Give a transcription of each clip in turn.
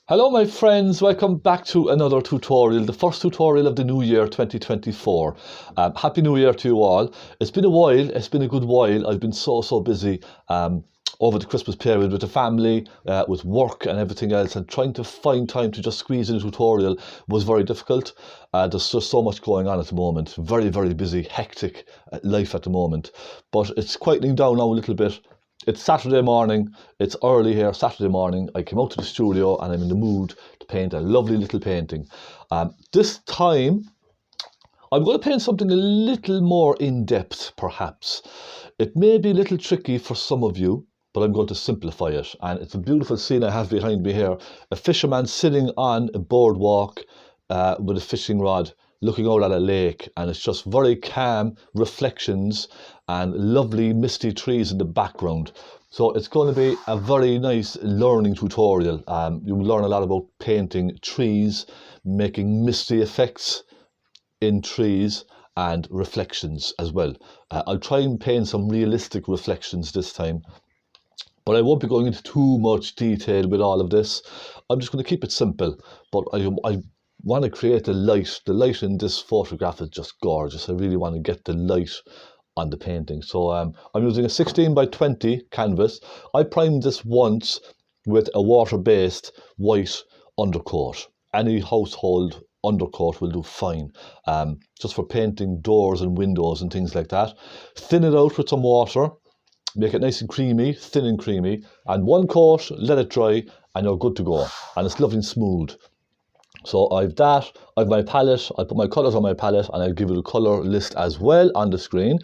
Hello my friends, welcome back to another tutorial, the first tutorial of the new year 2024. Happy New Year to you all. It's been a while, it's been a good while. I've been so busy over the Christmas period with the family, with work and everything else, and trying to find time to just squeeze in a tutorial was very difficult. There's just so much going on at the moment, very busy, hectic life at the moment, but it's quieting down now a little bit. It's Saturday morning, it's early here, Saturday morning. I came out to the studio and I'm in the mood to paint a lovely little painting. This time, I'm going to paint something a little more in-depth, perhaps. It may be a little tricky for some of you, but I'm going to simplify it. And it's a beautiful scene I have behind me here. A fisherman sitting on a boardwalk with a fishing rod, looking out at a lake, and it's just very calm reflections and lovely misty trees in the background. So it's going to be a very nice learning tutorial. You'll learn a lot about painting trees, making misty effects in trees and reflections as well. I'll try and paint some realistic reflections this time, but I won't be going into too much detail with all of this. I'm just going to keep it simple, but I want to create the light. The light in this photograph is just gorgeous. I really want to get the light on the painting. So I'm using a 16 by 20 canvas. I primed this once with a water-based white undercoat. Any household undercoat will do fine, just for painting doors and windows and things like that. Thin it out with some water, make it nice and creamy, thin and creamy, and one coat, let it dry, and you're good to go. And it's lovely and smooth. So I've my palette, I put my colours on my palette, and I'll give you the colour list as well on the screen.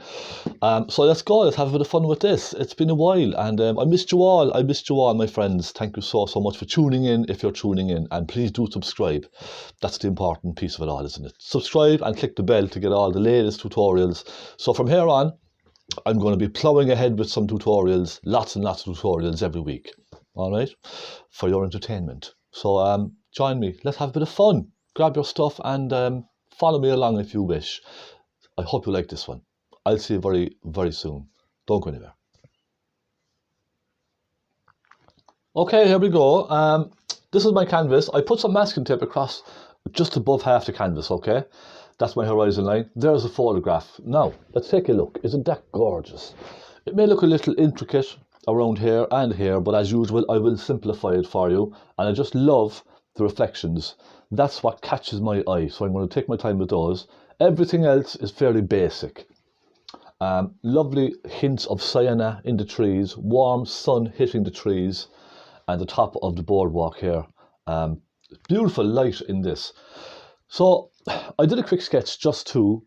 So let's go, let's have a bit of fun with this. It's been a while, and I missed you all, my friends. Thank you so much for tuning in, if you're tuning in, and please do subscribe. That's the important piece of it all, isn't it? Subscribe and click the bell to get all the latest tutorials. So from here on, I'm going to be ploughing ahead with some tutorials, lots and lots of tutorials every week, all right, for your entertainment. So join me, let's have a bit of fun. Grab your stuff and follow me along if you wish. I hope you like this one. I'll see you very soon. Don't go anywhere. Okay, here we go. This is my canvas. I put some masking tape across just above half the canvas, okay? That's my horizon line. There's a photograph. Now, let's take a look. Isn't that gorgeous? It may look a little intricate around here and here, but as usual, I will simplify it for you. And I just love the reflections. That's what catches my eye, so I'm going to take my time with those. Everything else is fairly basic. Lovely hints of sienna in the trees, warm sun hitting the trees and the top of the boardwalk here. Beautiful light in this. So I did a quick sketch just to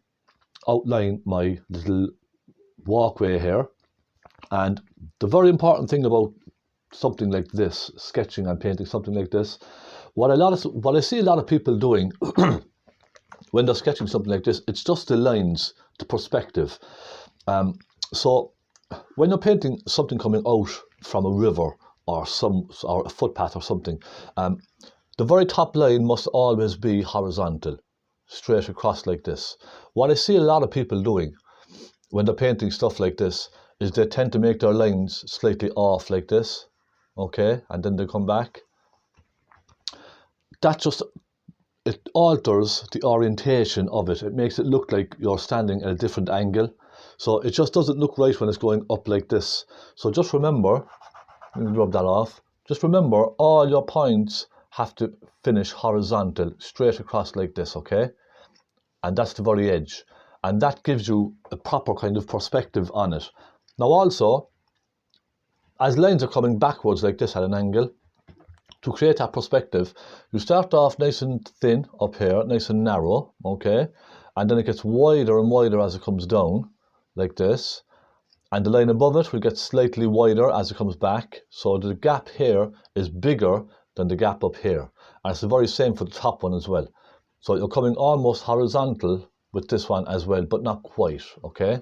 outline my little walkway here. And the very important thing about something like this, sketching and painting something like this, what I see a lot of people doing when they're sketching something like this, it's just the lines, the perspective. So when you're painting something coming out from a river or a footpath or something, the very top line must always be horizontal, straight across like this. What I see a lot of people doing when they're painting stuff like this is they tend to make their lines slightly off like this, okay, and then they come back. It alters the orientation of it. It makes it look like you're standing at a different angle. So it just doesn't look right when it's going up like this. So just remember, let me rub that off. Just remember, all your points have to finish horizontal, straight across like this, okay? And that's the very edge. And that gives you a proper kind of perspective on it. Now also, as lines are coming backwards like this at an angle, to create that perspective, you start off nice and thin up here, nice and narrow, okay? And then it gets wider and wider as it comes down, like this. And the line above it will get slightly wider as it comes back. So the gap here is bigger than the gap up here. And it's the very same for the top one as well. So you're coming almost horizontal with this one as well, but not quite, okay?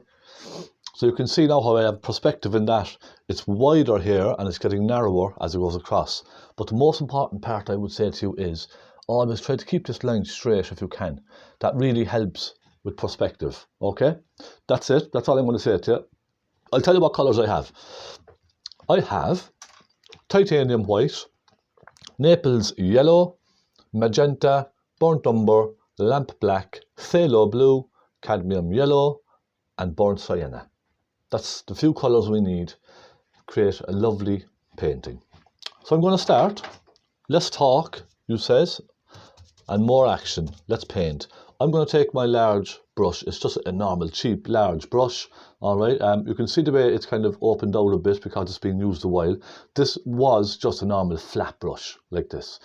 So you can see now how I have perspective in that. It's wider here and it's getting narrower as it goes across. But the most important part I would say to you is always try to keep this line straight if you can. That really helps with perspective, okay? That's it. That's all I'm going to say to you. I'll tell you what colours I have. I have titanium white, Naples yellow, magenta, burnt umber, lamp black, phaylo blue, cadmium yellow, and burnt sienna. That's the few colours we need to create a lovely painting. So I'm going to start. Less talk, you says, and more action. Let's paint. I'm going to take my large brush. It's just a normal, cheap, large brush. All right. You can see the way it's kind of opened out a bit because it's been used a while. This was just a normal flat brush like this.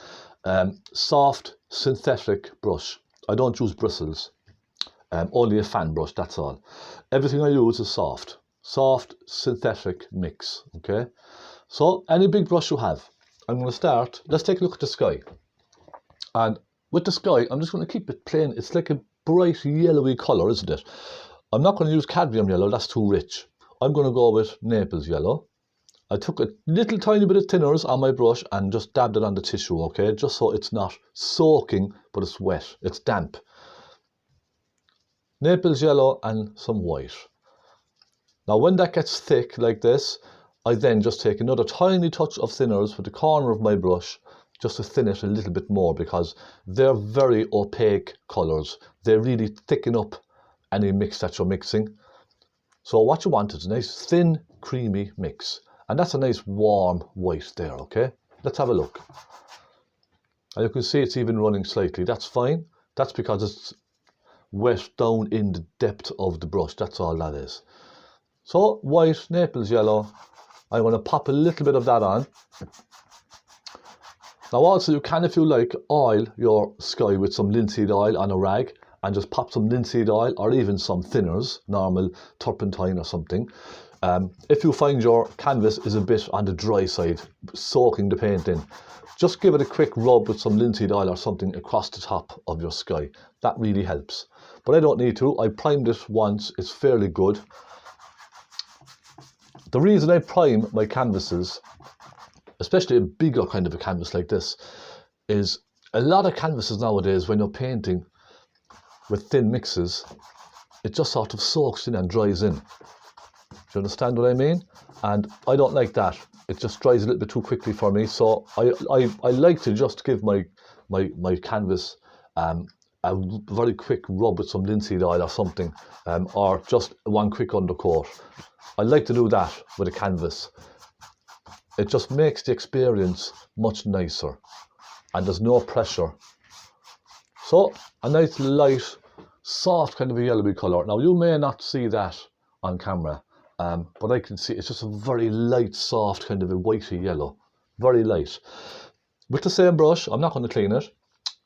Soft, synthetic brush. I don't use bristles. Only a fan brush, that's all. Everything I use is soft. Soft, synthetic mix. Okay. So any big brush you have. I'm going to start. Let's take a look at the sky. And with the sky, I'm just going to keep it plain. It's like a bright yellowy colour, isn't it? I'm not going to use cadmium yellow, that's too rich. I'm going to go with Naples yellow. I took a little tiny bit of thinners on my brush and just dabbed it on the tissue, okay? Just so it's not soaking, but it's wet, it's damp. Naples yellow and some white. Now when that gets thick like this, I then just take another tiny touch of thinners with the corner of my brush just to thin it a little bit more because they're very opaque colours. They really thicken up any mix that you're mixing. So what you want is a nice thin, creamy mix. And that's a nice warm white there, okay? Let's have a look. And you can see it's even running slightly. That's fine. That's because it's wet down in the depth of the brush. That's all that is. So white, Naples yellow. I'm going to pop a little bit of that on. Now also you can, if you like, oil your sky with some linseed oil on a rag and just pop some linseed oil or even some thinners, normal turpentine or something. If you find your canvas is a bit on the dry side, soaking the paint in, just give it a quick rub with some linseed oil or something across the top of your sky. That really helps. But I don't need to. I primed it once. It's fairly good. The reason I prime my canvases, especially a bigger kind of a canvas like this, is a lot of canvases nowadays when you're painting with thin mixes, it just sort of soaks in and dries in. Do you understand what I mean? And I don't like that. It just dries a little bit too quickly for me. So I like to just give my canvas a very quick rub with some linseed oil or something, or just one quick undercoat. I like to do that with a canvas. It just makes the experience much nicer and there's no pressure. So a nice light, soft kind of a yellowy colour. Now you may not see that on camera, but I can see it's just a very light, soft kind of a whitey yellow. Very light. With the same brush, I'm not going to clean it.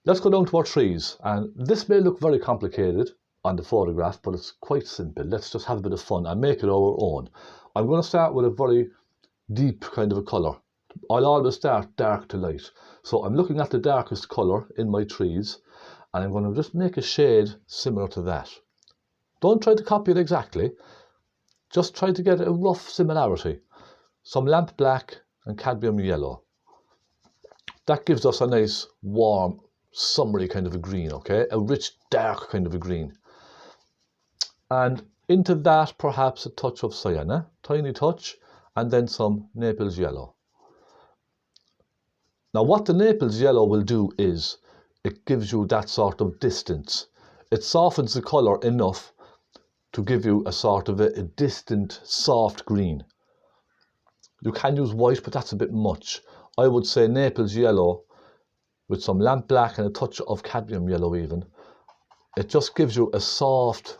Let's go down to our trees. And this may look very complicated on the photograph, but it's quite simple. Let's just have a bit of fun and make it our own. I'm going to start with a very deep kind of a colour. I'll always start dark to light. So I'm looking at the darkest colour in my trees and I'm going to just make a shade similar to that. Don't try to copy it exactly. Just try to get a rough similarity. Some lamp black and cadmium yellow. That gives us a nice warm summery kind of a green, okay? A rich dark kind of a green. And into that perhaps a touch of sienna, tiny touch, and then some Naples yellow. Now what the Naples yellow will do is it gives you that sort of distance. It softens the colour enough to give you a sort of a distant soft green. You can use white, but that's a bit much. I would say Naples yellow with some lamp black and a touch of cadmium yellow even. It just gives you a soft,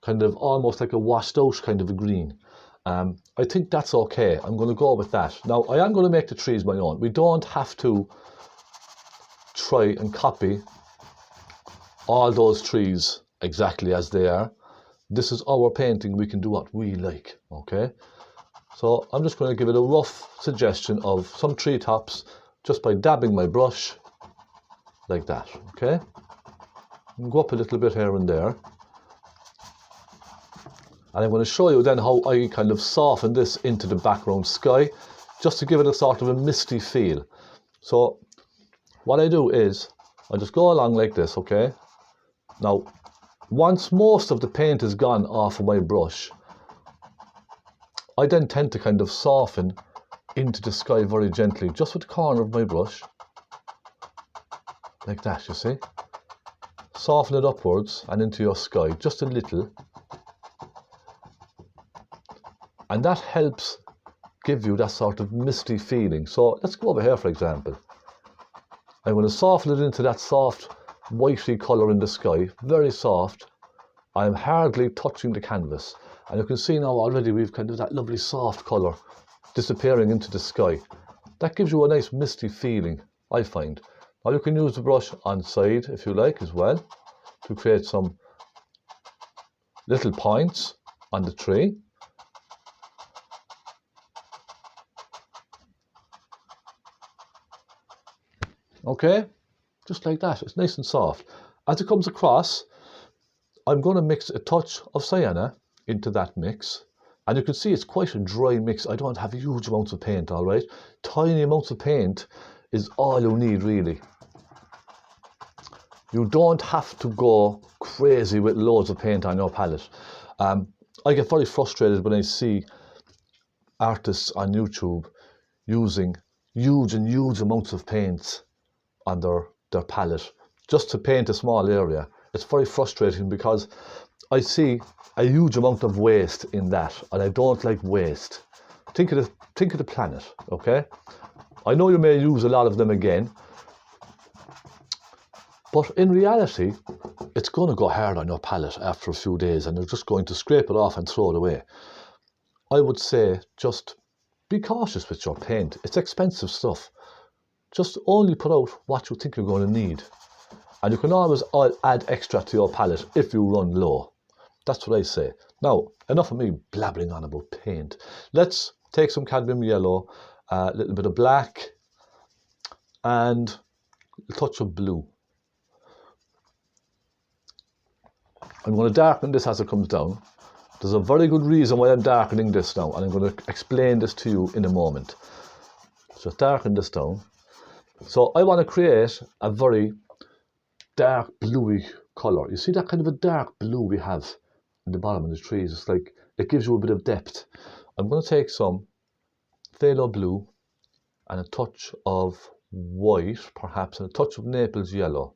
kind of almost like a washed out kind of a green. I think that's okay. I'm going to go with that. Now, I am going to make the trees my own. We don't have to try and copy all those trees exactly as they are. This is our painting. We can do what we like, okay? So I'm just going to give it a rough suggestion of some treetops just by dabbing my brush like that, okay? And go up a little bit here and there. And I'm going to show you then how I kind of soften this into the background sky, just to give it a sort of a misty feel. So what I do is, I just go along like this, okay? Now, once most of the paint is gone off of my brush, I then tend to kind of soften into the sky very gently, just with the corner of my brush, like that, you see. Soften it upwards and into your sky, just a little. And that helps give you that sort of misty feeling. So let's go over here, for example. I'm going to soften it into that soft, whitey colour in the sky, very soft. I'm hardly touching the canvas. And you can see now already we've kind of that lovely soft colour disappearing into the sky. That gives you a nice misty feeling, I find. Now you can use the brush on side if you like as well to create some little points on the tree. Okay, just like that. It's nice and soft. As it comes across, I'm going to mix a touch of sienna into that mix. And you can see it's quite a dry mix. I don't have huge amounts of paint, all right? Tiny amounts of paint is all you need, really. You don't have to go crazy with loads of paint on your palette. I get very frustrated when I see artists on YouTube using huge amounts of paints on their palette just to paint a small area. It's very frustrating because I see a huge amount of waste in that, and I don't like waste. Think of the planet, okay? I know you may use a lot of them again, but in reality, it's going to go hard on your palette after a few days, and you're just going to scrape it off and throw it away. I would say just be cautious with your paint. It's expensive stuff. Just only put out what you think you're going to need. And you can always add extra to your palette if you run low. That's what I say. Now, enough of me blabbering on about paint. Let's take some cadmium yellow, a little bit of black, and a touch of blue. I'm going to darken this as it comes down. There's a very good reason why I'm darkening this now, and I'm going to explain this to you in a moment. Just darken this down. So I want to create a very dark bluey colour. You see that kind of a dark blue we have in the bottom of the trees? It's like it gives you a bit of depth. I'm going to take some phaylo blue and a touch of white, perhaps, and a touch of naples yellow.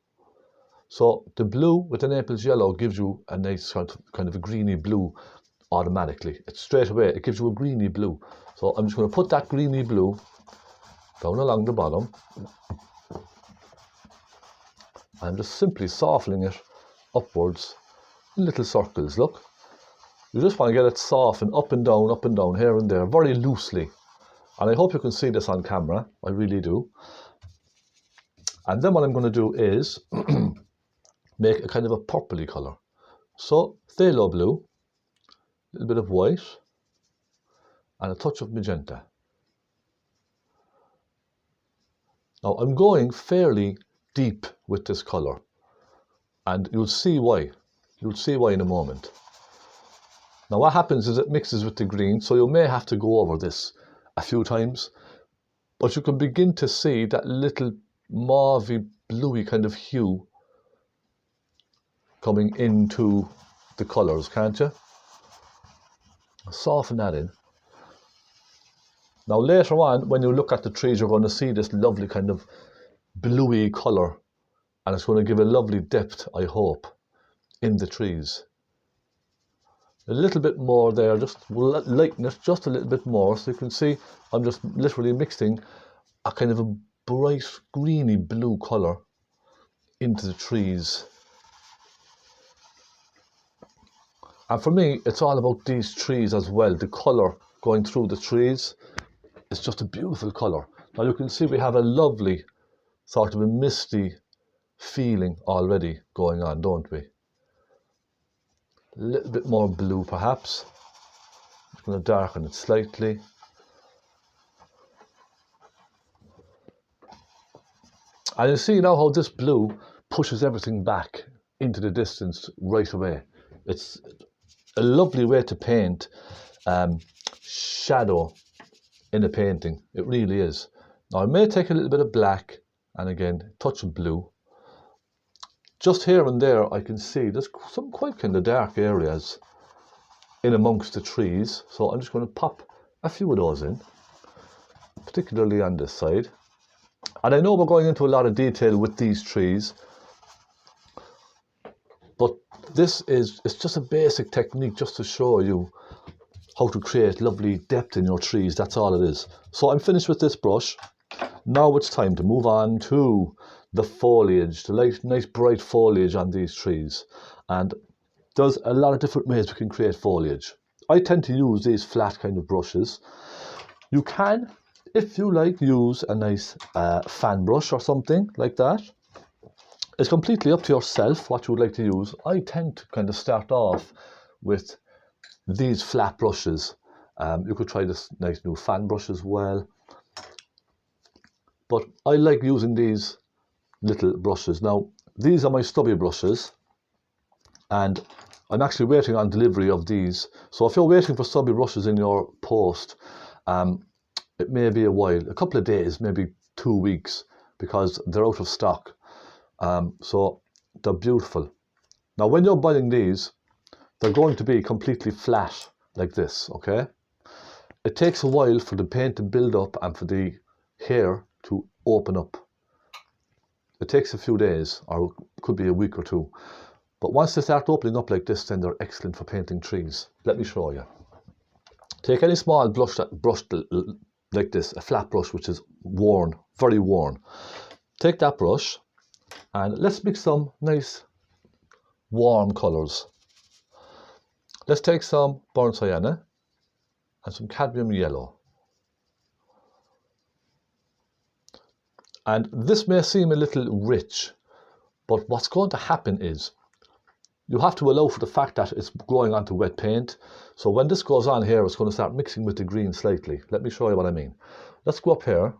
So the blue with the naples yellow gives you a nice kind of a greeny blue automatically. It's straight away, it gives you a greeny blue. So I'm just going to put that greeny blue down along the bottom. I'm just simply softening it upwards in little circles. Look, you just want to get it soft and up and down, here and there, very loosely. And I hope you can see this on camera. I really do. And then what I'm going to do is make a kind of a purpley colour. So phaylo blue, a little bit of white, and a touch of magenta. Now I'm going fairly deep with this colour, and you'll see why. You'll see why in a moment. Now what happens is it mixes with the green, so you may have to go over this a few times, but you can begin to see that little mauvey bluey kind of hue coming into the colours, can't you? Soften that in. Now later on, when you look at the trees, you're going to see this lovely kind of bluey colour, and it's going to give a lovely depth, I hope, in the trees. A little bit more there, just lighten it just a little bit more, so you can see I'm just literally mixing a kind of a bright greeny blue colour into the trees. And for me, it's all about these trees as well. The colour going through the trees is just a beautiful colour. Now you can see we have a lovely sort of a misty feeling already going on, don't we? A little bit more blue perhaps. I'm going to darken it slightly. And you see now how this blue pushes everything back into the distance right away. It's a lovely way to paint shadow in a painting. It really is. Now I may take a little bit of black and again a touch of blue. Just here and there I can see there's some quite kind of dark areas in amongst the trees, so I'm just going to pop a few of those in. particularly on this side. And I know we're going into a lot of detail with these trees, but it's just a basic technique just to show you how to create lovely depth in your trees. That's all it is. So I'm finished with this brush. Now it's time to move on to the foliage, the nice bright foliage on these trees. And there's a lot of different ways we can create foliage. I tend to use these flat kind of brushes. You can, if you like, use a nice fan brush or something like that. It's completely up to yourself what you would like to use. I tend to kind of start off with these flat brushes. You could try this nice new fan brush as well. But I like using these little brushes. Now, these are my stubby brushes, and I'm actually waiting on delivery of these. So if you're waiting for stubby brushes in your post, it may be a while, a couple of days, maybe 2 weeks, because they're out of stock. So they're beautiful. Now, when you're buying these, they're going to be completely flat like this, okay? It takes a while for the paint to build up and for the hair to open up. It takes a few days, or it could be a week or two. But once they start opening up like this, then they're excellent for painting trees. Let me show you. Take any small brush like this, a flat brush which is worn, very worn. Take that brush and let's mix some nice warm colours. Let's take some burnt sienna and some cadmium yellow. And this may seem a little rich, but what's going to happen is you have to allow for the fact that it's going onto wet paint. So when this goes on here, it's going to start mixing with the green slightly. Let me show you what I mean. Let's go up here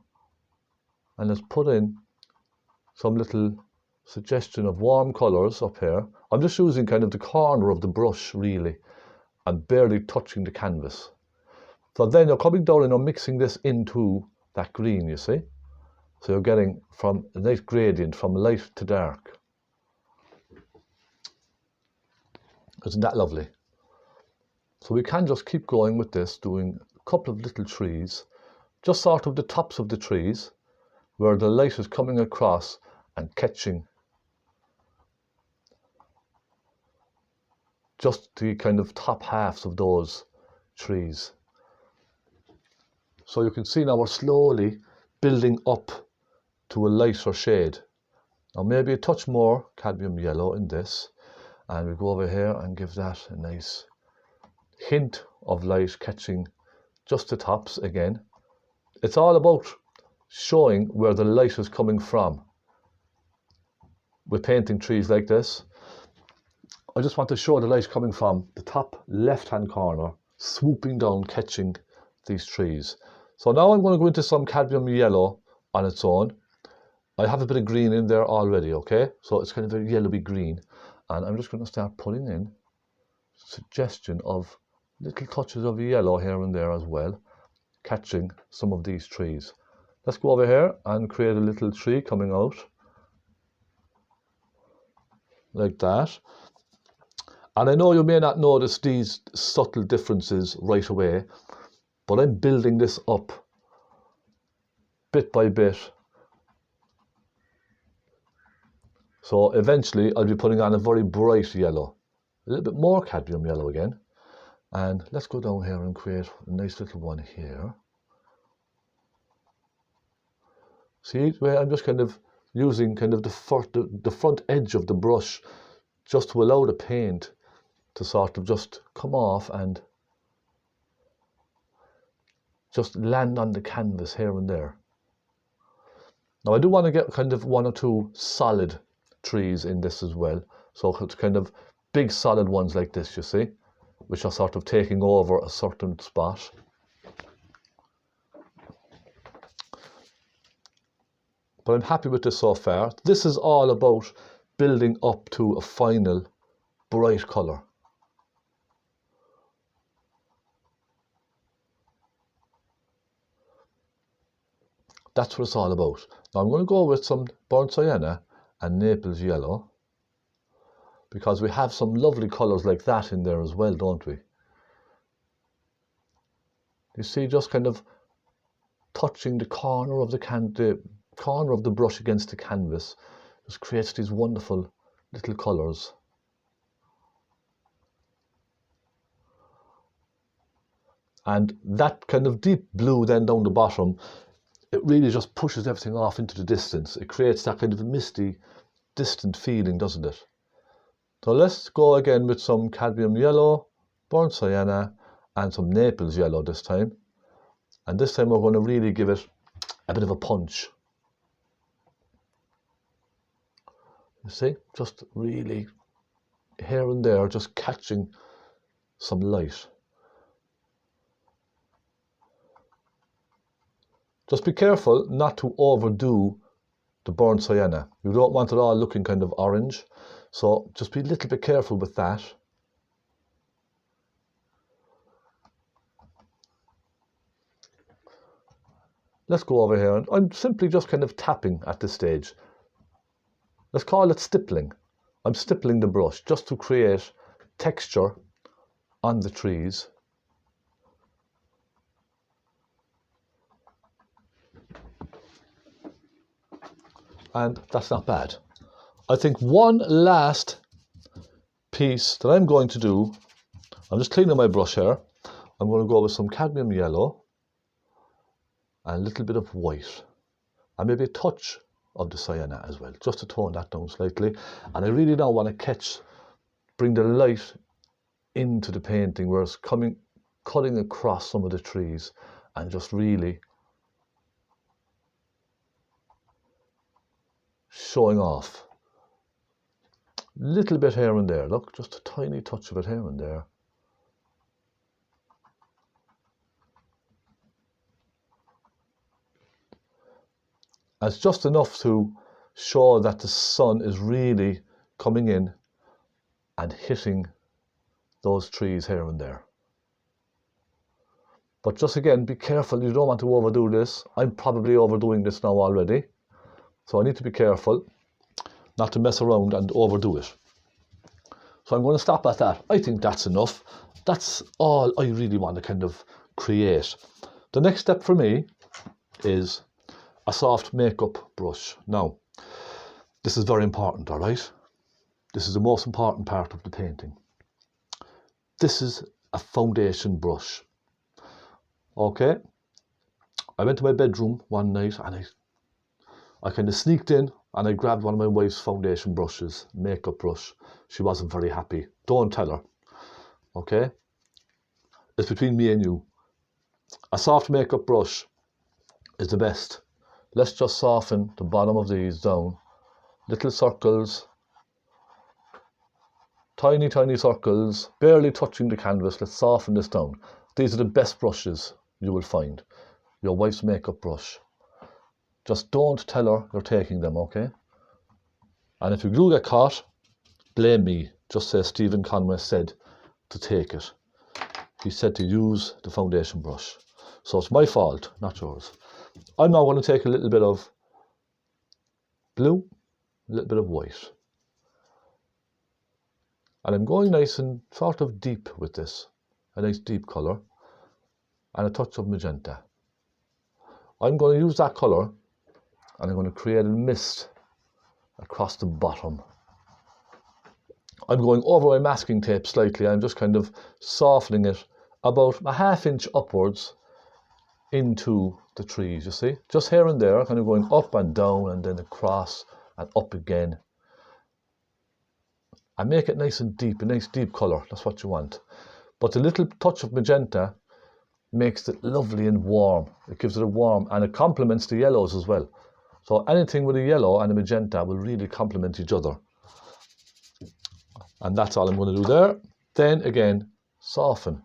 and let's put in some little suggestion of warm colours up here. I'm just using kind of the corner of the brush really and barely touching the canvas. So then you're coming down and you're mixing this into that green, you see. So you're getting from a nice gradient from light to dark. Isn't that lovely? So we can just keep going with this, doing a couple of little trees, just sort of the tops of the trees, where the light is coming across and catching just the kind of top halves of those trees. So you can see now we're slowly building up to a lighter shade. Now maybe a touch more cadmium yellow in this, and we go over here and give that a nice hint of light catching just the tops again. It's all about showing where the light is coming from. With painting trees like this, I just want to show the light coming from the top left-hand corner, swooping down, catching these trees. So now I'm going to go into some cadmium yellow on its own. I have a bit of green in there already, okay? So it's kind of a yellowy green. And I'm just going to start putting in suggestion of little touches of yellow here and there as well, catching some of these trees. Let's go over here and create a little tree coming out like that. And I know you may not notice these subtle differences right away, but I'm building this up bit by bit. So eventually I'll be putting on a very bright yellow, a little bit more cadmium yellow again. And let's go down here and create a nice little one here. See where I'm just kind of using kind of the front edge of the brush just to allow the paint to sort of just come off and just land on the canvas here and there. Now I do want to get kind of 1 or 2 solid trees in this as well. So it's kind of big solid ones like this, you see, which are sort of taking over a certain spot. But I'm happy with this so far. This is all about building up to a final bright colour. That's what it's all about. Now I'm going to go with some burnt sienna and Naples yellow, because we have some lovely colours like that in there as well, don't we? You see, just kind of touching the corner of the corner of the brush against the canvas just creates these wonderful little colours. And that kind of deep blue then down the bottom, it really just pushes everything off into the distance. It creates that kind of misty, distant feeling, doesn't it? So let's go again with some cadmium yellow, burnt sienna, and some Naples yellow this time. And this time we're going to really give it a bit of a punch. You see, just really here and there, just catching some light. Just be careful not to overdo the burnt sienna. You don't want it all looking kind of orange. So just be a little bit careful with that. Let's go over here, and I'm simply just kind of tapping at this stage. Let's call it stippling. I'm stippling the brush just to create texture on the trees. And that's not bad. I think one last piece that I'm going to do, I'm just cleaning my brush here. I'm going to go with some cadmium yellow and a little bit of white and maybe a touch of the sienna as well, just to tone that down slightly. And I really now want to bring the light into the painting where it's cutting across some of the trees and just really showing off. Little bit here and there, look, just a tiny touch of it here and there. And it's just enough to show that the sun is really coming in and hitting those trees here and there. But just again, be careful, you don't want to overdo this. I'm probably overdoing this now already. So I need to be careful not to mess around and overdo it. So I'm going to stop at that. I think that's enough. That's all I really want to kind of create. The next step for me is a soft makeup brush. Now, this is very important, all right? This is the most important part of the painting. This is a foundation brush. Okay? I went to my bedroom one night and I kind of sneaked in and I grabbed one of my wife's foundation brushes, makeup brush. She wasn't very happy. Don't tell her. Okay? It's between me and you. A soft makeup brush is the best. Let's just soften the bottom of these down. Little circles. Tiny, tiny circles. Barely touching the canvas. Let's soften this down. These are the best brushes you will find. Your wife's makeup brush. Just don't tell her you're taking them, okay? And if you do get caught, blame me. Just say Stephen Conway said to take it. He said to use the foundation brush. So it's my fault, not yours. I'm now going to take a little bit of blue, a little bit of white. And I'm going nice and sort of deep with this. A nice deep colour. And a touch of magenta. I'm going to use that colour and I'm going to create a mist across the bottom. I'm going over my masking tape slightly. I'm just kind of softening it about a ½ inch upwards into the trees, you see? Just here and there, kind of going up and down and then across and up again. And make it nice and deep, a nice deep colour. That's what you want. But a little touch of magenta makes it lovely and warm. It gives it a warm, and it complements the yellows as well. So anything with a yellow and a magenta will really complement each other. And that's all I'm going to do there. Then again, soften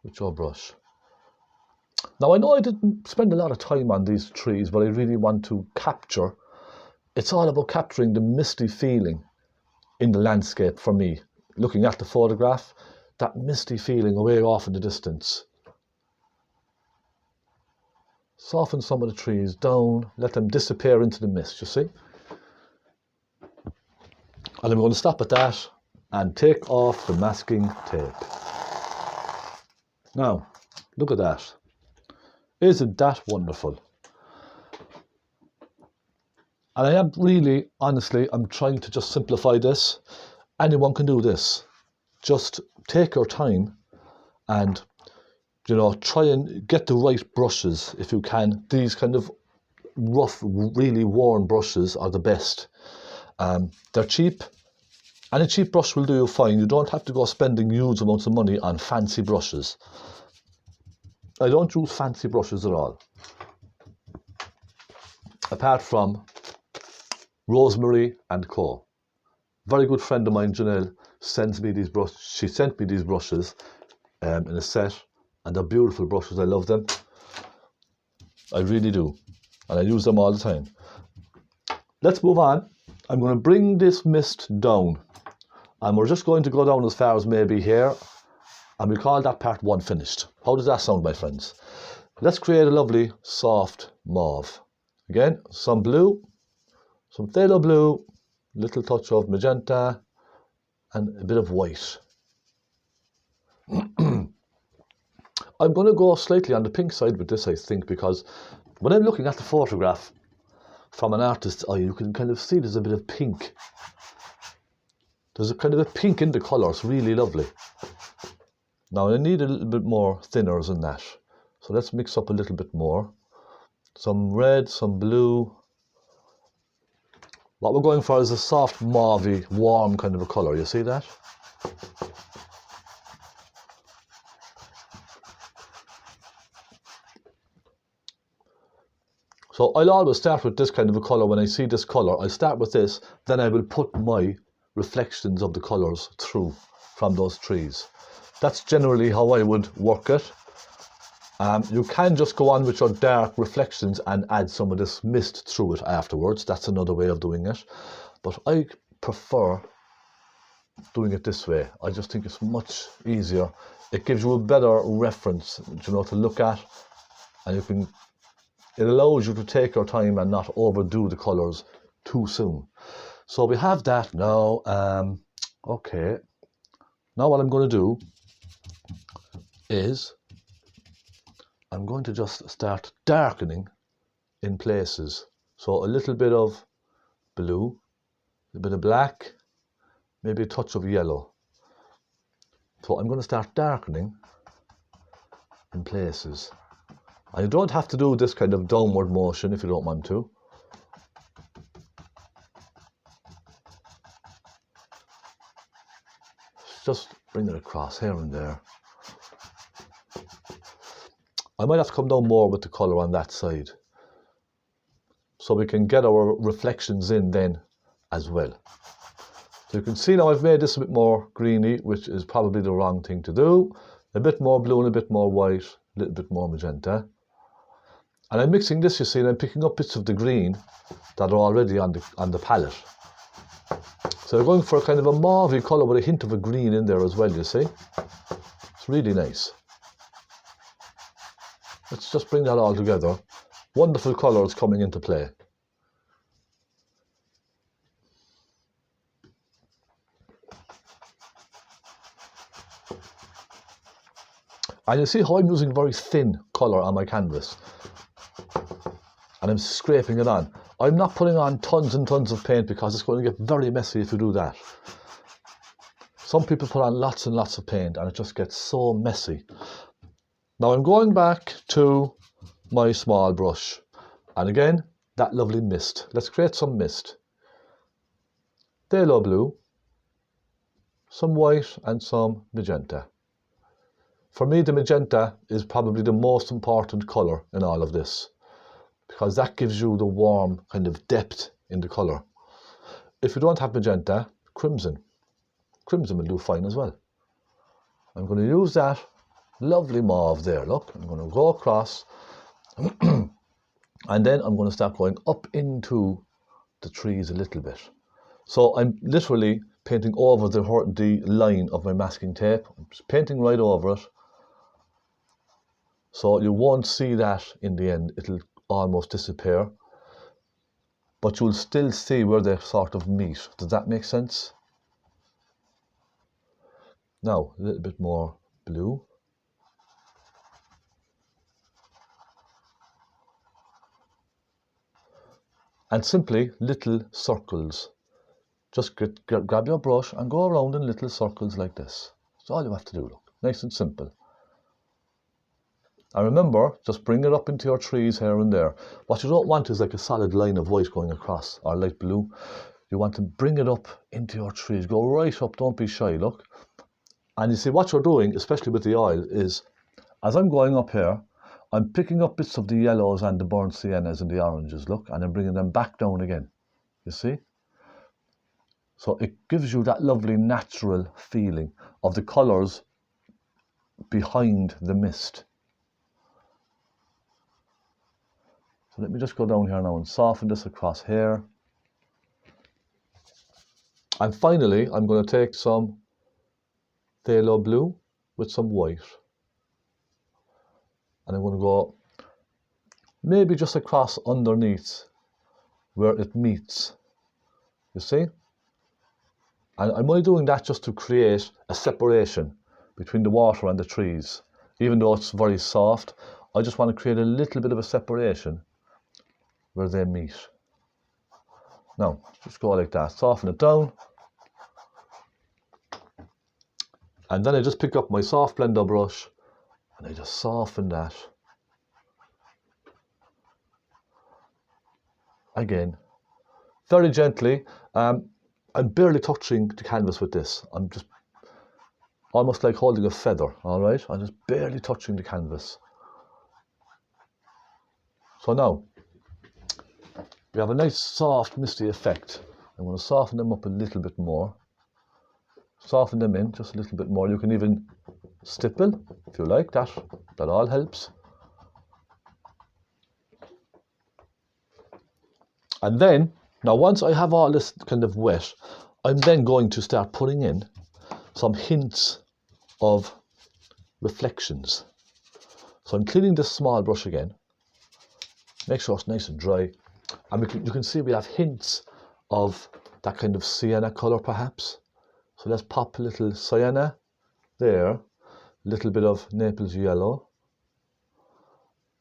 with your brush. Now I know I didn't spend a lot of time on these trees, but I really want to capture. It's all about capturing the misty feeling in the landscape for me. Looking at the photograph, that misty feeling away off in the distance. Soften some of the trees down, let them disappear into the mist, you see? And I'm going to stop at that and take off the masking tape. Now, look at that. Isn't that wonderful? And I am really, honestly, I'm trying to just simplify this. Anyone can do this. Just take your time and, you know, try and get the right brushes if you can. These kind of rough, really worn brushes are the best. They're cheap. Any cheap brush will do you fine. You don't have to go spending huge amounts of money on fancy brushes. I don't use fancy brushes at all. Apart from Rosemary and Co. Very good friend of mine, Janelle, sends me these brushes. She sent me these brushes in a set, and they're beautiful brushes. I love them. I really do. And I use them all the time. Let's move on. I'm going to bring this mist down. And we're just going to go down as far as maybe here. And we call that part 1 finished. How does that sound, my friends? Let's create a lovely soft mauve. Again, some blue, some phthalo blue, little touch of magenta, and a bit of white. I'm going to go slightly on the pink side with this, I think, because when I'm looking at the photograph from an artist's eye, you can kind of see there's a bit of pink. There's a kind of a pink in the colour. It's really lovely. Now I need a little bit more thinners than that. So let's mix up a little bit more. Some red, some blue. What we're going for is a soft mauvey, warm kind of a colour. You see that? So I'll always start with this kind of a colour. When I see this colour, I'll start with this. Then I will put my reflections of the colours through from those trees. That's generally how I would work it. You can just go on with your dark reflections and add some of this mist through it afterwards. That's another way of doing it. But I prefer doing it this way. I just think it's much easier. It gives you a better reference, you know, to look at, and it allows you to take your time and not overdo the colours too soon. So we have that now. Okay. Now what I'm going to do is I'm going to just start darkening in places. So a little bit of blue, a bit of black, maybe a touch of yellow. So I'm going to start darkening in places. And you don't have to do this kind of downward motion if you don't want to. Just bring it across here and there. I might have to come down more with the colour on that side, so we can get our reflections in then as well. So you can see now I've made this a bit more greeny, which is probably the wrong thing to do. A bit more blue and a bit more white, a little bit more magenta. And I'm mixing this, you see, and I'm picking up bits of the green that are already on the palette. So we're going for a kind of a mauvey colour with a hint of a green in there as well, you see. It's really nice. Let's just bring that all together. Wonderful colours coming into play. And you see how I'm using very thin colour on my canvas. And I'm scraping it on. I'm not putting on tons and tons of paint because it's going to get very messy if you do that. Some people put on lots and lots of paint and it just gets so messy. Now I'm going back to my small brush. And again, that lovely mist. Let's create some mist. Phthalo blue, some white and some magenta. For me, the magenta is probably the most important colour in all of this, because that gives you the warm kind of depth in the colour. If you don't have magenta, crimson. Crimson will do fine as well. I'm going to use that lovely mauve there, look. I'm going to go across and then I'm going to start going up into the trees a little bit. So I'm literally painting over the line of my masking tape. I'm just painting right over it. So you won't see that in the end. It'll almost disappear. But you'll still see where they sort of meet. Does that make sense? Now, a little bit more blue. and simply little circles. Just grab your brush and go around in little circles like this. That's all you have to do, look. Nice and simple. And remember, just bring it up into your trees here and there. What you don't want is like a solid line of white going across, or light blue. You want to bring it up into your trees. Go right up, don't be shy, look. And you see what you're doing, especially with the oil, is as I'm going up here, I'm picking up bits of the yellows and the burnt siennas and the oranges, look, and I'm bringing them back down again, you see? So it gives you that lovely natural feeling of the colours behind the mist. So let me just go down here now and soften this across here. And finally, I'm going to take some phaylo blue with some white. And I'm going to go maybe just across underneath where it meets, you see? And I'm only doing that just to create a separation between the water and the trees. Even though it's very soft, I just want to create a little bit of a separation where they meet. Now, just go like that, soften it down. And then I just pick up my soft blender brush and I just soften that. Again, very gently. I'm barely touching the canvas with this. I'm just almost like holding a feather, all right? I'm just barely touching the canvas. So now, we have a nice soft misty effect. I'm going to soften them up a little bit more. Soften them in just a little bit more. You can even stipple if you like that. That all helps. And then, now once I have all this kind of wet, I'm then going to start putting in some hints of reflections. So I'm cleaning this small brush again. Make sure it's nice and dry. And you can see we have hints of that kind of sienna colour perhaps. So let's pop a little sienna there, a little bit of Naples yellow,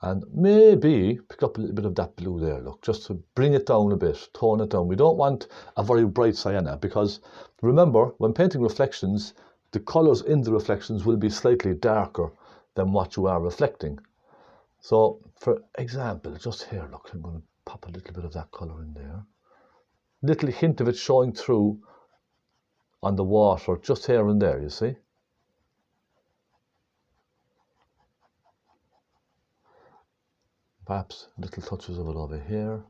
and maybe pick up a little bit of that blue there, look, just to bring it down a bit, tone it down. We don't want a very bright sienna because remember, when painting reflections, the colours in the reflections will be slightly darker than what you are reflecting. So for example, just here, look, I'm going to pop a little bit of that colour in there. Little hint of it showing through on the water, just here and there, you see. Perhaps little touches of it over here.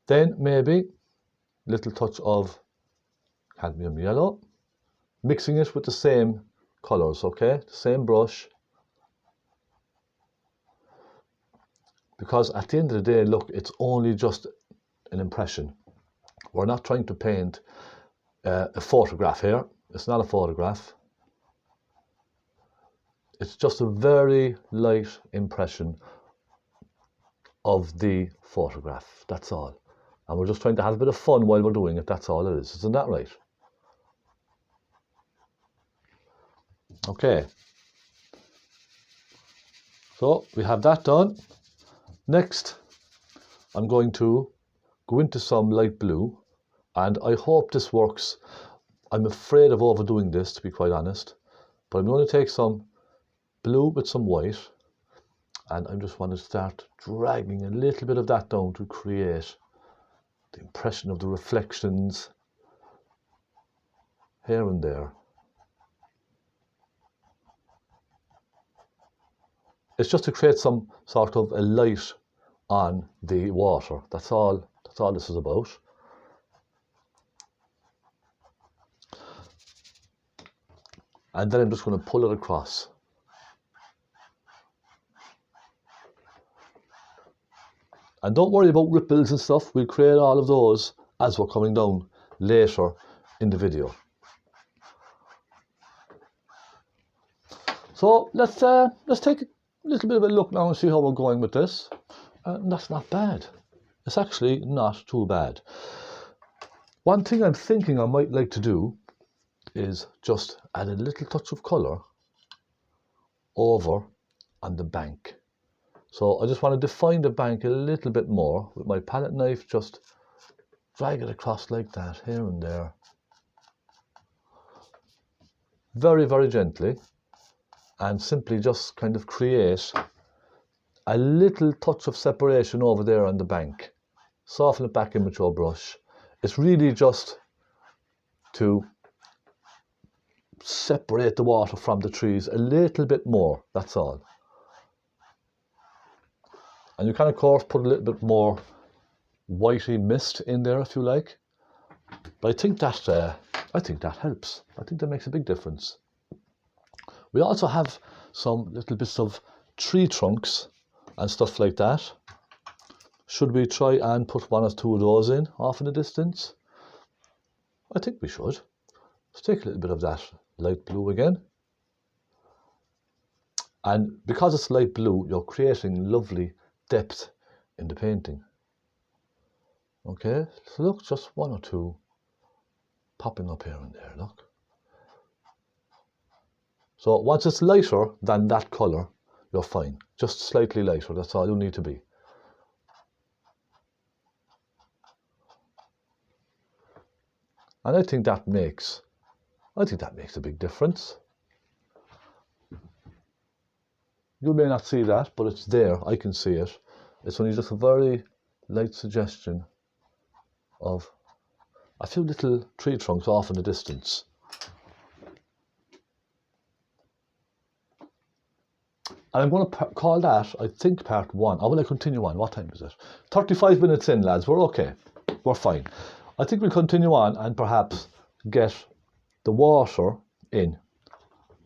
Then maybe little touch of cadmium yellow, mixing it with the same colours, okay, the same brush. Because at the end of the day, look, it's only just an impression. We're not trying to paint a photograph here. It's not a photograph. It's just a very light impression of the photograph, that's all. And we're just trying to have a bit of fun while we're doing it, that's all it is. Isn't that right? Okay. So we have that done. Next, I'm going to go into some light blue, and I hope this works. I'm afraid of overdoing this, to be quite honest, but I'm going to take some blue with some white, and I just want to start dragging a little bit of that down to create the impression of the reflections here and there. It's just to create some sort of a light on the water. That's all this is about. And then I'm just going to pull it across. And don't worry about ripples and stuff. We'll create all of those as we're coming down later in the video. So let's take a little bit of a look now and see how we're going with this. That's not bad. It's actually not too bad. One thing I'm thinking I might like to do is just add a little touch of colour over on the bank. So I just want to define the bank a little bit more with my palette knife, just drag it across like that, here and there. Very, very gently, and simply just kind of create a little touch of separation over there on the bank. Soften it back in with your brush. It's really just to separate the water from the trees a little bit more, that's all. And you can of course put a little bit more whitey mist in there if you like. But I think that helps. I think that makes a big difference. We also have some little bits of tree trunks and stuff like that. Should we try and put one or two of those in off in the distance? I think we should. Let's take a little bit of that light blue again. And because it's light blue, you're creating lovely depth in the painting. Okay, so look, just one or two popping up here and there, look. So once it's lighter than that colour, you're fine. Just slightly lighter, that's all you need to be. And I think that makes a big difference. You may not see that, but it's there, I can see it. It's only just a very light suggestion of a few little tree trunks off in the distance. And I'm going to call that, I think, part one. Or will I continue on? What time is it? 35 minutes in, lads. We're okay. We're fine. I think we'll continue on and perhaps get the water in.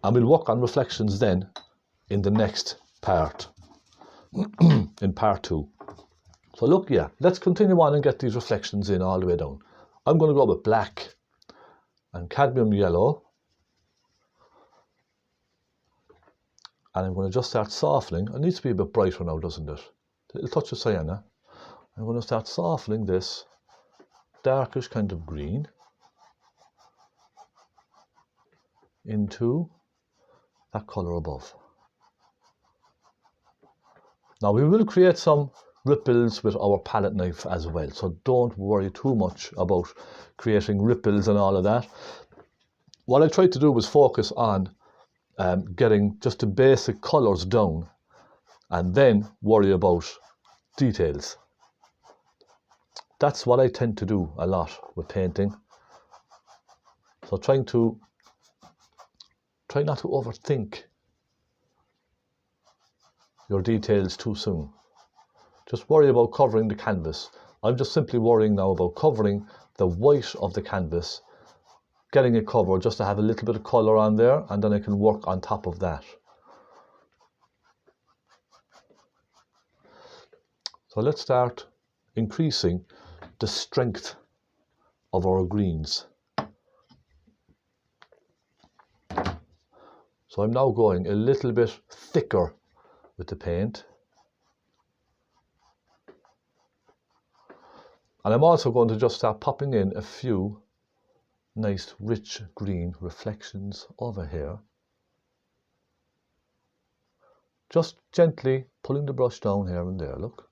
And we'll work on reflections then in the next part, in part two. So look, yeah, let's continue on and get these reflections in all the way down. I'm going to go with black and cadmium yellow. And I'm going to just start softening. It needs to be a bit brighter now, doesn't it? A little touch of sienna. I'm going to start softening this darkish kind of green into that colour above. Now we will create some ripples with our palette knife as well, so don't worry too much about creating ripples and all of that. What I tried to do was focus on getting just the basic colours down and then worry about details. That's what I tend to do a lot with painting. So try not to overthink your details too soon. Just worry about covering the canvas. I'm just simply worrying now about covering the white of the canvas, getting it covered just to have a little bit of colour on there, and then I can work on top of that. So let's start increasing the strength of our greens. So I'm now going a little bit thicker with the paint. And I'm also going to just start popping in a few nice rich green reflections over here. Just gently pulling the brush down here and there, look.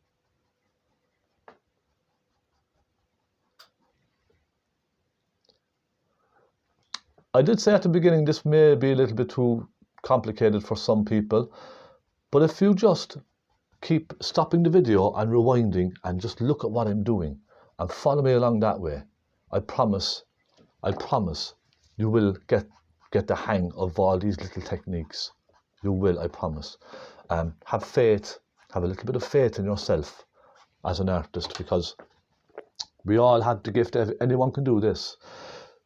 I did say at the beginning this may be a little bit too complicated for some people, but if you just keep stopping the video and rewinding and just look at what I'm doing and follow me along that way, I promise you will get the hang of all these little techniques. You will, I promise. Have faith, have a little bit of faith in yourself as an artist, because we all have the gift. Anyone can do this.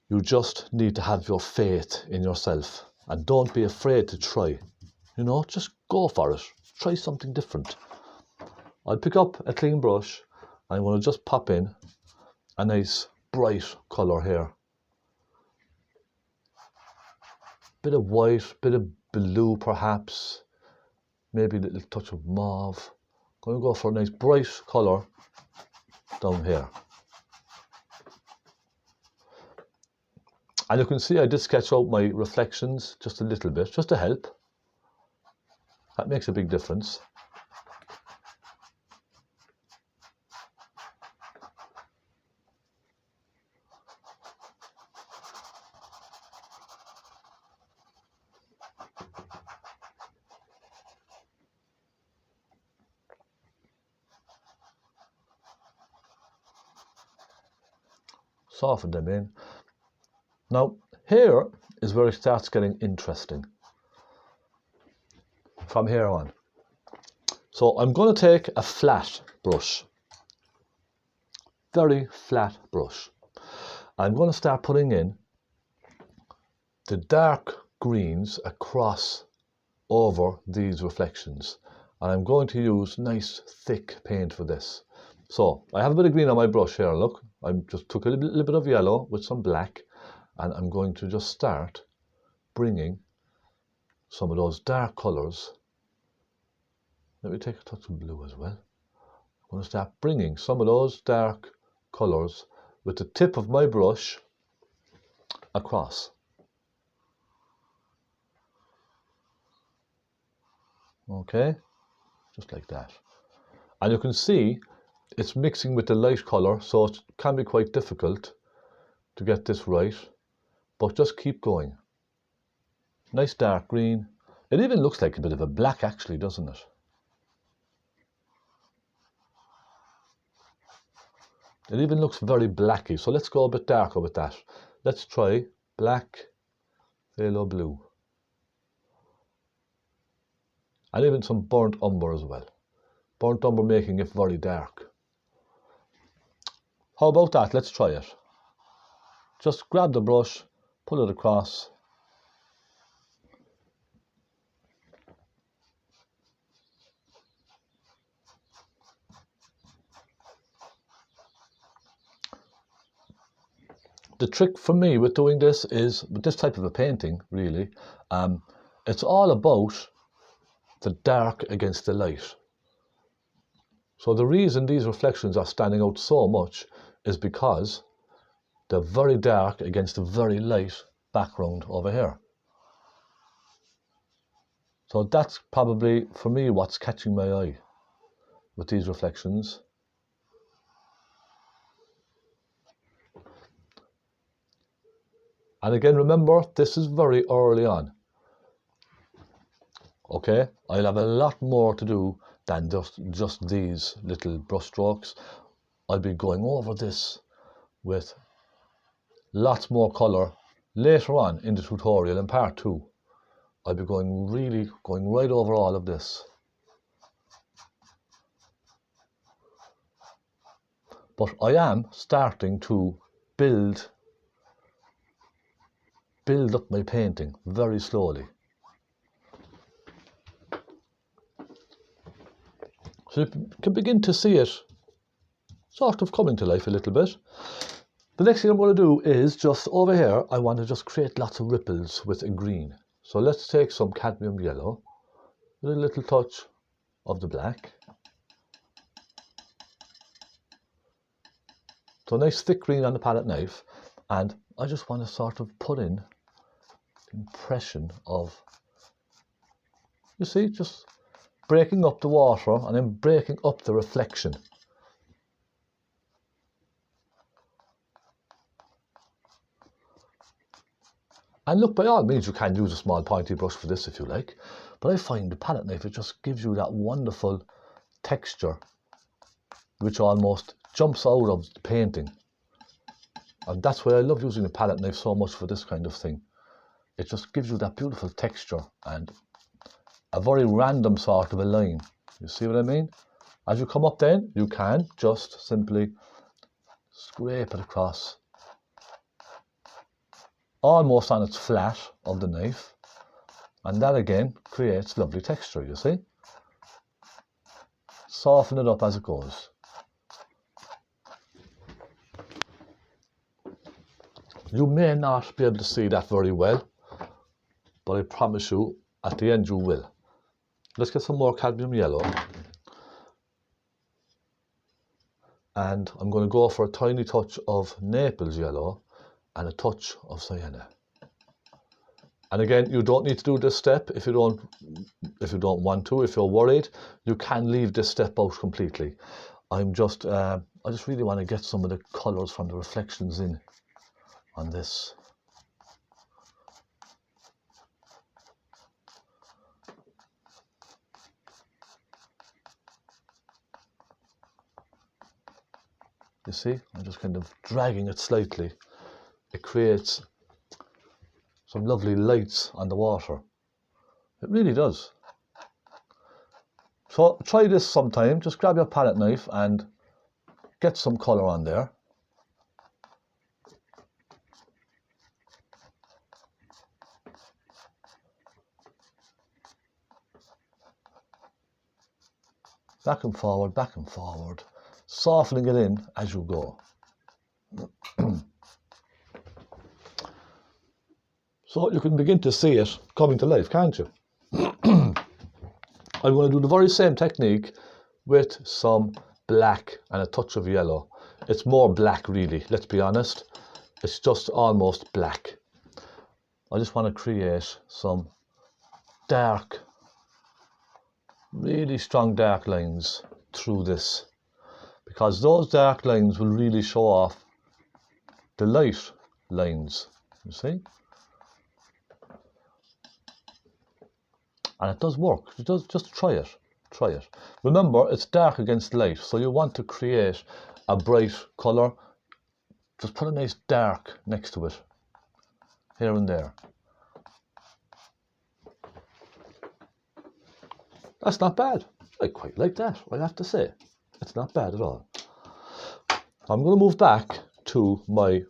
You just need to have your faith in yourself and don't be afraid to try. You know, just go for it. Try something different. I'll pick up a clean brush and I'm going to just pop in a nice bright colour here. Bit of white, bit of blue perhaps, maybe a little touch of mauve. Going to go for a nice bright colour down here. And you can see I did sketch out my reflections just a little bit, just to help. That makes a big difference. Soften them in. Now, here is where it starts getting interesting. From here on. So I'm going to take a flat brush. Very flat brush. I'm going to start putting in the dark greens across over these reflections. And I'm going to use nice thick paint for this. So I have a bit of green on my brush here, look. I just took a little bit of yellow with some black, and I'm going to just start bringing some of those dark colours. Let me take a touch of blue as well. I'm going to start bringing some of those dark colours with the tip of my brush across. Okay, just like that. And you can see it's mixing with the light colour, so it can be quite difficult to get this right, but just keep going. Nice dark green. It even looks like a bit of a black actually, doesn't it? It even looks very blacky, so let's go a bit darker with that. Let's try black, phaylo blue. And even some burnt umber as well. Burnt umber making it very dark. How about that? Let's try it. Just grab the brush, pull it across. The trick for me with doing this is, with this type of a painting, really, it's all about the dark against the light. So the reason these reflections are standing out so much is because they're very dark against a very light background over here. So that's probably, for me, what's catching my eye with these reflections. And again, remember, this is very early on. Okay, I'll have a lot more to do than just these little brush strokes. I'll be going over this with lots more colour later on in the tutorial in part 2. I'll be going right over all of this. But I am starting to build up my painting very slowly. So you can begin to see it sort of coming to life a little bit. The next thing I'm going to do is just over here, I want to just create lots of ripples with a green. So let's take some cadmium yellow with a little touch of the black. So nice thick green on the palette knife, and I just want to sort of put in impression of, you see, just breaking up the water and then breaking up the reflection. And look, by all means you can use a small pointy brush for this if you like, but I find the palette knife, it just gives you that wonderful texture which almost jumps out of the painting. And that's why I love using the palette knife so much for this kind of thing. It just gives you that beautiful texture and a very random sort of a line. You see what I mean? As you come up then, you can just simply scrape it across, almost on its flat of the knife. And that again creates lovely texture, you see? Soften it up as it goes. You may not be able to see that very well, but I promise you, at the end you will. Let's get some more cadmium yellow. And I'm going to go for a tiny touch of Naples yellow and a touch of sienna. And again, you don't need to do this step if you don't want to. If you're worried, you can leave this step out completely. I just really want to get some of the colours from the reflections in on this. You see, I'm just kind of dragging it slightly. It creates some lovely lights on the water. It really does. So try this sometime. Just grab your palette knife and get some colour on there. Back and forward, softening it in as you go. So you can begin to see it coming to life, can't you? I'm going to do the very same technique with some black and a touch of yellow. It's more black really, let's be honest. It's just almost black. I just want to create some dark, really strong dark lines through this, because those dark lines will really show off the light lines, you see? And it does work. Just try it. Remember, it's dark against light, so you want to create a bright colour. Just put a nice dark next to it, here and there. That's not bad. I quite like that, I have to say. It's not bad at all. I'm going to move back to my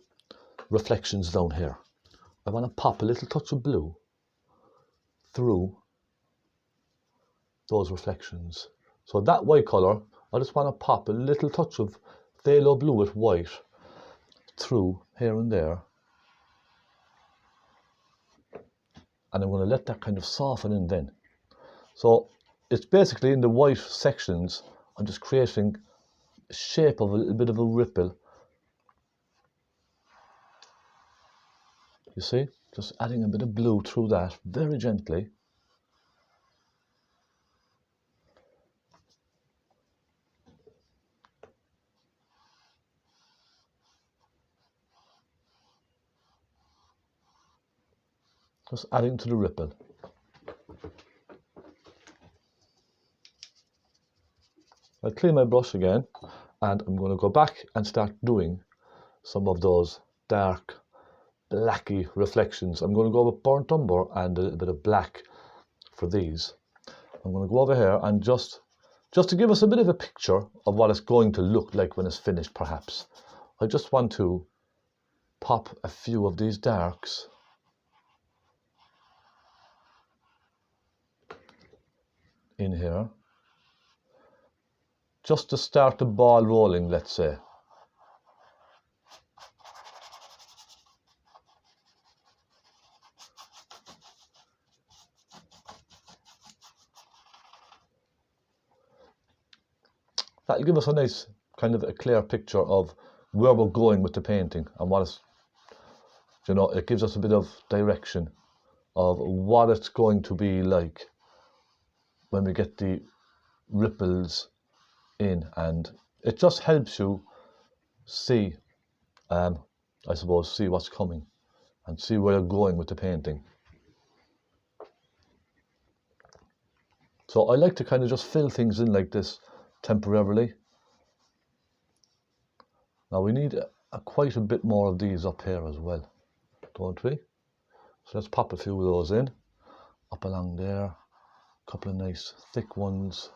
reflections down here. I want to pop a little touch of blue through those reflections. So that white colour, I just want to pop a little touch of phthalo blue with white through here and there. And I'm going to let that kind of soften in then. So it's basically in the white sections, I'm just creating a shape of a little bit of a ripple. You see? Just adding a bit of blue through that very gently. Just adding to the ripple. I'll clean my brush again, and I'm going to go back and start doing some of those dark blacky reflections. I'm going to go with burnt umber and a little bit of black for these. I'm going to go over here and just to give us a bit of a picture of what it's going to look like when it's finished, perhaps. I just want to pop a few of these darks in here, just to start the ball rolling, let's say. That'll give us a nice kind of a clear picture of where we're going with the painting and what it's, you know, it gives us a bit of direction of what it's going to be like when we get the ripples in, and it just helps you see, I suppose, see what's coming and see where you're going with the painting. So I like to kind of just fill things in like this temporarily. Now we need quite a bit more of these up here as well, don't we? So let's pop a few of those in, up along there, a couple of nice thick ones.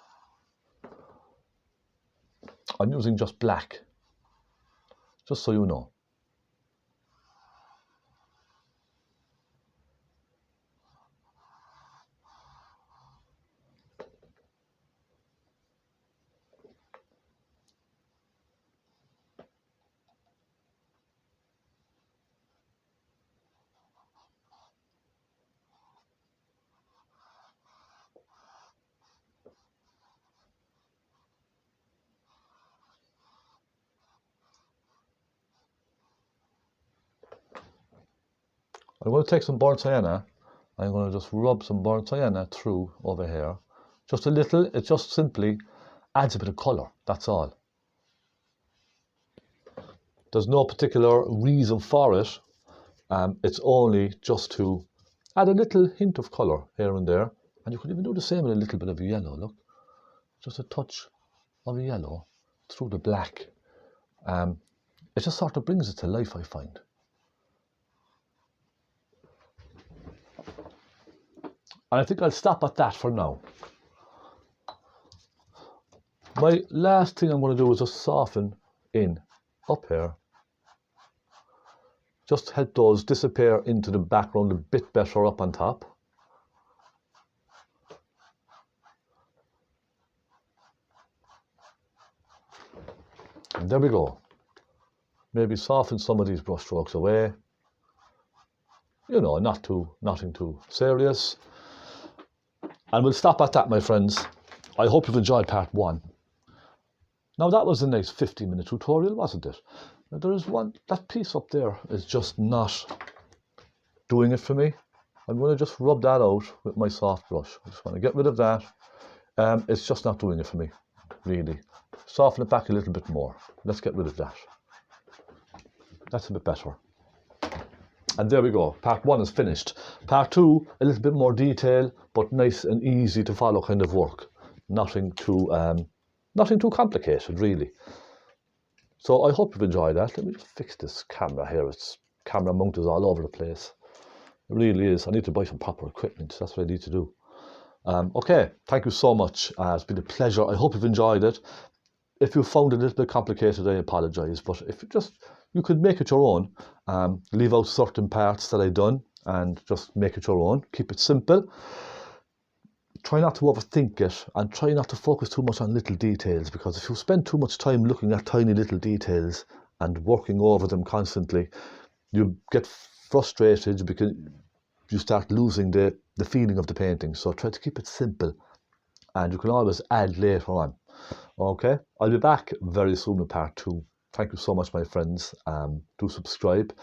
I'm using just black, just so you know. I'm going to take some burnt sienna I'm going to just rub some burnt sienna through over here. Just a little, it just simply adds a bit of colour, that's all. There's no particular reason for it. It's only just to add a little hint of colour here and there. And you could even do the same with a little bit of yellow, look. Just a touch of yellow through the black. It just sort of brings it to life, I find. And I think I'll stop at that for now. My last thing I'm going to do is just soften in up here. Just help those disappear into the background a bit better up on top. And there we go. Maybe soften some of these brush strokes away. You know, nothing too serious. And we'll stop at that, my friends. I hope you've enjoyed part 1. Now that was a nice 15-minute tutorial, wasn't it? Now there is one, that piece up there is just not doing it for me. I'm going to just rub that out with my soft brush. I just want to get rid of that. It's just not doing it for me, really. Soften it back a little bit more. Let's get rid of that. That's a bit better. And there we go. Part 1 is finished. Part 2, a little bit more detail, but nice and easy to follow kind of work. Nothing too complicated, really. So I hope you've enjoyed that. Let me just fix this camera here. It's camera mount is all over the place. It really is. I need to buy some proper equipment. That's what I need to do. Okay, thank you so much. It's been a pleasure. I hope you've enjoyed it. If you found it a little bit complicated, I apologise. But if you could make it your own. Leave out certain parts that I've done and just make it your own. Keep it simple. Try not to overthink it and try not to focus too much on little details, because if you spend too much time looking at tiny little details and working over them constantly, you get frustrated because you start losing the feeling of the painting. So try to keep it simple, and you can always add later on. Okay, I'll be back very soon with part 2. Thank you so much, my friends. Do subscribe.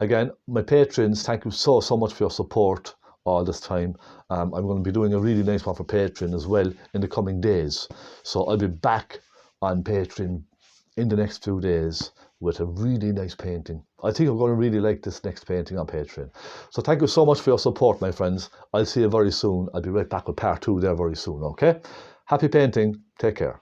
Again, my patrons, thank you so much for your support all this time. I'm going to be doing a really nice one for Patreon as well in the coming days. So I'll be back on Patreon in the next few days with a really nice painting. I think I'm going to really like this next painting on Patreon. So thank you so much for your support, my friends. I'll see you very soon. I'll be right back with part 2 there very soon, okay? Happy painting. Take care.